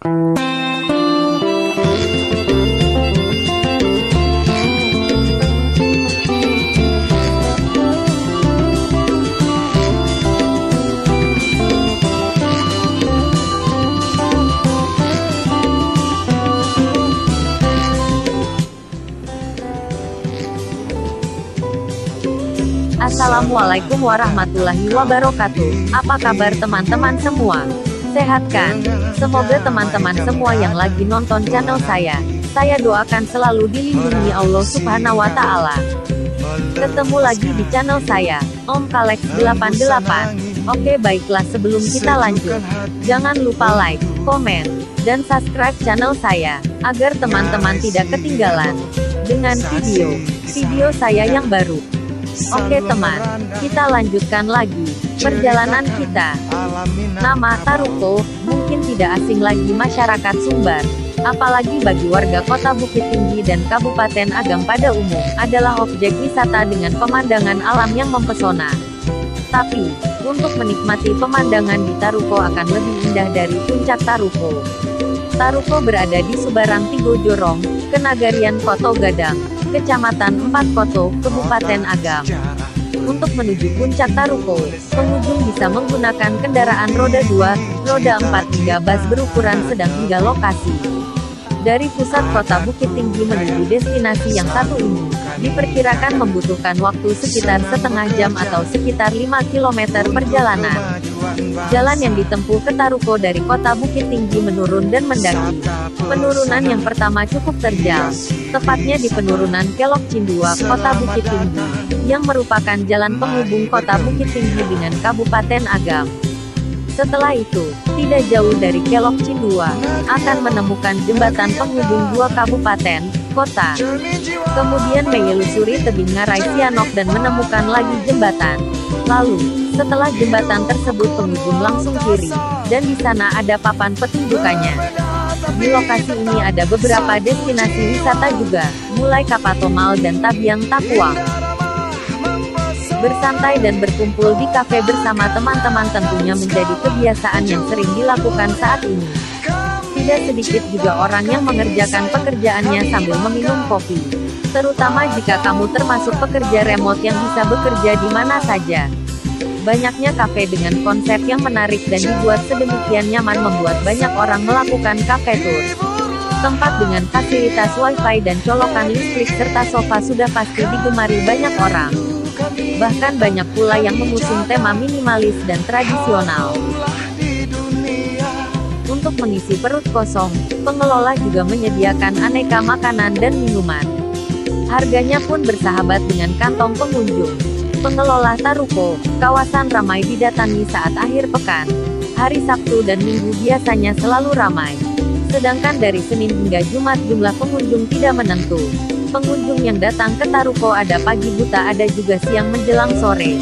Assalamualaikum warahmatullahi wabarakatuh. Apa kabar teman-teman semua? Sehat kan? Semoga teman-teman semua yang lagi nonton channel saya doakan selalu dilindungi Allah Subhanahu wa Ta'ala. Ketemu lagi di channel saya, Om Kalex 88. Oke, baiklah, sebelum kita lanjut, jangan lupa like, komen, dan subscribe channel saya agar teman-teman tidak ketinggalan dengan video saya yang baru. Oke teman, kita lanjutkan lagi perjalanan kita. Nama Taruko mungkin tidak asing lagi masyarakat Sumbar, apalagi bagi warga Kota Bukit Tinggi dan Kabupaten Agam pada umum, adalah objek wisata dengan pemandangan alam yang mempesona. Tapi, untuk menikmati pemandangan di Taruko akan lebih indah dari Puncak Taruko. Taruko berada di Subarang Tigo Jorong, Kenagarian Koto Gadang, Kecamatan Empat Koto, Kabupaten Agam. Untuk menuju Puncak Taruko, pengunjung bisa menggunakan kendaraan roda 2, roda 4 hingga bus berukuran sedang hingga lokasi. Dari pusat Kota Bukit Tinggi menuju destinasi yang satu ini, diperkirakan membutuhkan waktu sekitar setengah jam atau sekitar 5 km perjalanan. Jalan yang ditempuh ke Taruko dari Kota Bukit Tinggi menurun dan mendaki. Penurunan yang pertama cukup terjal, tepatnya di penurunan Kelok Cindua, Kota Bukit Tinggi, yang merupakan jalan penghubung Kota Bukit Tinggi dengan Kabupaten Agam. Setelah itu, tidak jauh dari Kelok Cindua, akan menemukan jembatan penghubung dua kabupaten, kota. Kemudian menyelusuri tebing Ngarai Sianok dan menemukan lagi jembatan. Lalu, setelah jembatan tersebut pengunjung langsung kiri, dan di sana ada papan petunjukannya. Di lokasi ini ada beberapa destinasi wisata juga, mulai Kapatomal dan Tabiang Tapuang. Bersantai dan berkumpul di kafe bersama teman-teman tentunya menjadi kebiasaan yang sering dilakukan saat ini. Tidak sedikit juga orang yang mengerjakan pekerjaannya sambil meminum kopi. Terutama jika kamu termasuk pekerja remote yang bisa bekerja di mana saja. Banyaknya kafe dengan konsep yang menarik dan dibuat sedemikian nyaman membuat banyak orang melakukan cafe tour. Tempat dengan fasilitas wifi dan colokan listrik serta sofa sudah pasti digemari banyak orang. Bahkan banyak pula yang mengusung tema minimalis dan tradisional. Untuk mengisi perut kosong, pengelola juga menyediakan aneka makanan dan minuman. Harganya pun bersahabat dengan kantong pengunjung. Pengelola Taruko, kawasan ramai didatangi saat akhir pekan. Hari Sabtu dan Minggu biasanya selalu ramai. Sedangkan dari Senin hingga Jumat jumlah pengunjung tidak menentu. Pengunjung yang datang ke Taruko ada pagi buta, ada juga siang menjelang sore.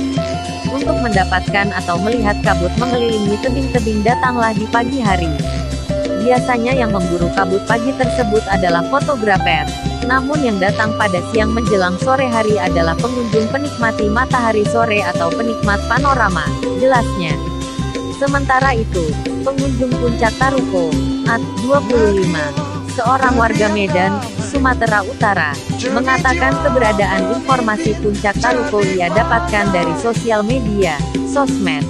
Untuk mendapatkan atau melihat kabut mengelilingi tebing-tebing datanglah di pagi hari. Biasanya yang memburu kabut pagi tersebut adalah fotografer. Namun yang datang pada siang menjelang sore hari adalah pengunjung penikmati matahari sore atau penikmat panorama, jelasnya. Sementara itu, pengunjung Puncak Taruko, At 25, seorang warga Medan, Sumatera Utara, mengatakan keberadaan informasi Puncak Taruko ia dapatkan dari sosial media, sosmed.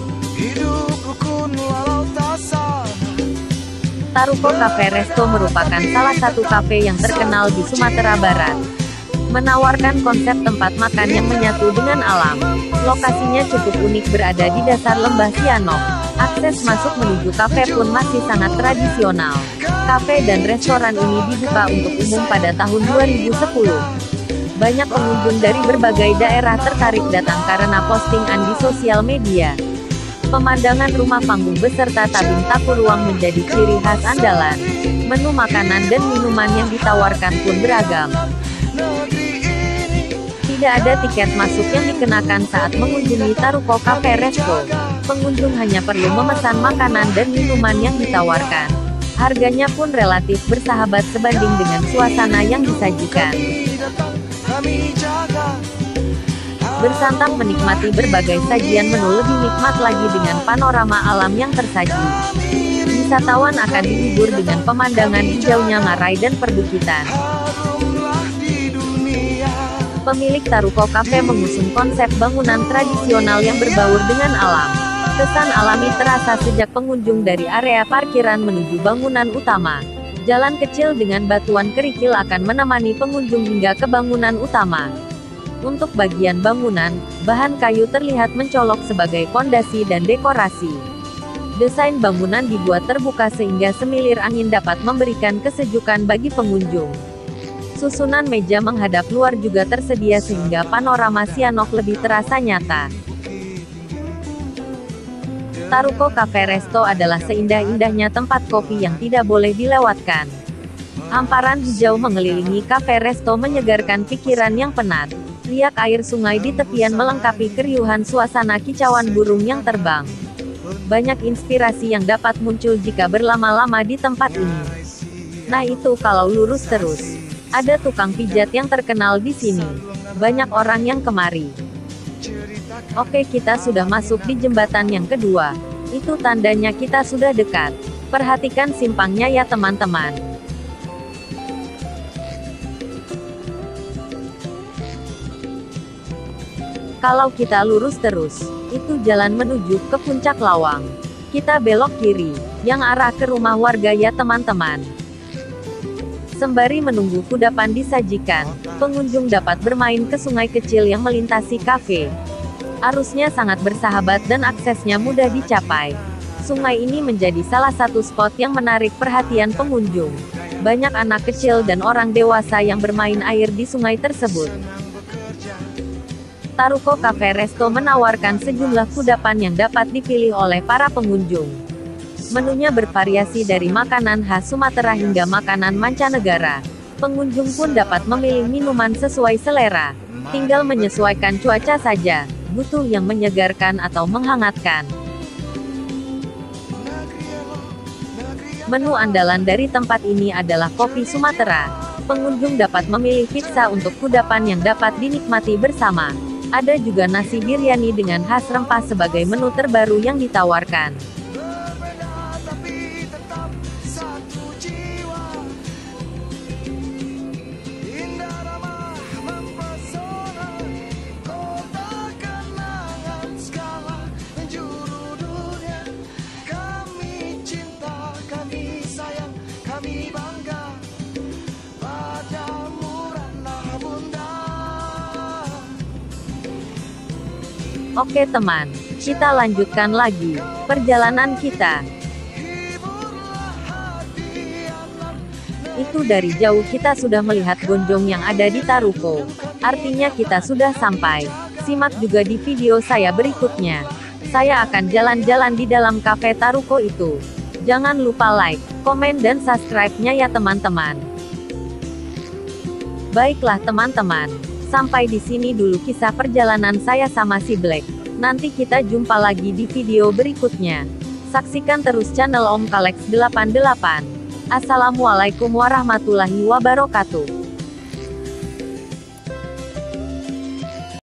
Taruko Cafe Resto merupakan salah satu kafe yang terkenal di Sumatera Barat. Menawarkan konsep tempat makan yang menyatu dengan alam. Lokasinya cukup unik berada di dasar lembah Sianok. Akses masuk menuju kafe pun masih sangat tradisional. Kafe dan restoran ini dibuka untuk umum pada tahun 2010. Banyak pengunjung dari berbagai daerah tertarik datang karena postingan di sosial media. Pemandangan rumah panggung beserta tabing tapuruang menjadi ciri khas andalan. Menu makanan dan minuman yang ditawarkan pun beragam. Tidak ada tiket masuk yang dikenakan saat mengunjungi Taruko Cafe Resto. Pengunjung hanya perlu memesan makanan dan minuman yang ditawarkan. Harganya pun relatif bersahabat sebanding dengan suasana yang disajikan. Bersantap menikmati berbagai sajian menu lebih nikmat lagi dengan panorama alam yang tersaji. Wisatawan akan dihibur dengan pemandangan hijaunya ngarai dan perbukitan. Pemilik Taruko Cafe mengusung konsep bangunan tradisional yang berbaur dengan alam. Kesan alami terasa sejak pengunjung dari area parkiran menuju bangunan utama. Jalan kecil dengan batuan kerikil akan menemani pengunjung hingga ke bangunan utama. Untuk bagian bangunan, bahan kayu terlihat mencolok sebagai pondasi dan dekorasi. Desain bangunan dibuat terbuka sehingga semilir angin dapat memberikan kesejukan bagi pengunjung. Susunan meja menghadap luar juga tersedia sehingga panorama Sianok lebih terasa nyata. Taruko Cafe Resto adalah seindah-indahnya tempat kopi yang tidak boleh dilewatkan. Hamparan hijau mengelilingi Cafe Resto menyegarkan pikiran yang penat. Riak air sungai di tepian melengkapi keriuhan suasana kicauan burung yang terbang. Banyak inspirasi yang dapat muncul jika berlama-lama di tempat ini. Nah itu kalau lurus terus. Ada tukang pijat yang terkenal di sini. Banyak orang yang kemari. Oke, kita sudah masuk di jembatan yang kedua. Itu tandanya kita sudah dekat. Perhatikan simpangnya ya teman-teman. Kalau kita lurus terus, itu jalan menuju ke puncak Lawang. Kita belok kiri, yang arah ke rumah warga ya teman-teman. Sembari menunggu kudapan disajikan, pengunjung dapat bermain ke sungai kecil yang melintasi kafe. Arusnya sangat bersahabat dan aksesnya mudah dicapai. Sungai ini menjadi salah satu spot yang menarik perhatian pengunjung. Banyak anak kecil dan orang dewasa yang bermain air di sungai tersebut. Taruko Cafe Resto menawarkan sejumlah kudapan yang dapat dipilih oleh para pengunjung. Menunya bervariasi dari makanan khas Sumatera hingga makanan mancanegara. Pengunjung pun dapat memilih minuman sesuai selera. Tinggal menyesuaikan cuaca saja, butuh yang menyegarkan atau menghangatkan. Menu andalan dari tempat ini adalah kopi Sumatera. Pengunjung dapat memilih pizza untuk kudapan yang dapat dinikmati bersama. Ada juga nasi biryani dengan khas rempah sebagai menu terbaru yang ditawarkan. Oke teman, kita lanjutkan lagi perjalanan kita. Itu dari jauh kita sudah melihat gonjong yang ada di Taruko. Artinya kita sudah sampai. Simak juga di video saya berikutnya. Saya akan jalan-jalan di dalam kafe Taruko itu. Jangan lupa like, komen dan subscribe-nya ya teman-teman. Baiklah teman-teman. Sampai di sini dulu kisah perjalanan saya sama si Black. Nanti kita jumpa lagi di video berikutnya. Saksikan terus channel Om Kalex 88. Assalamualaikum warahmatullahi wabarakatuh.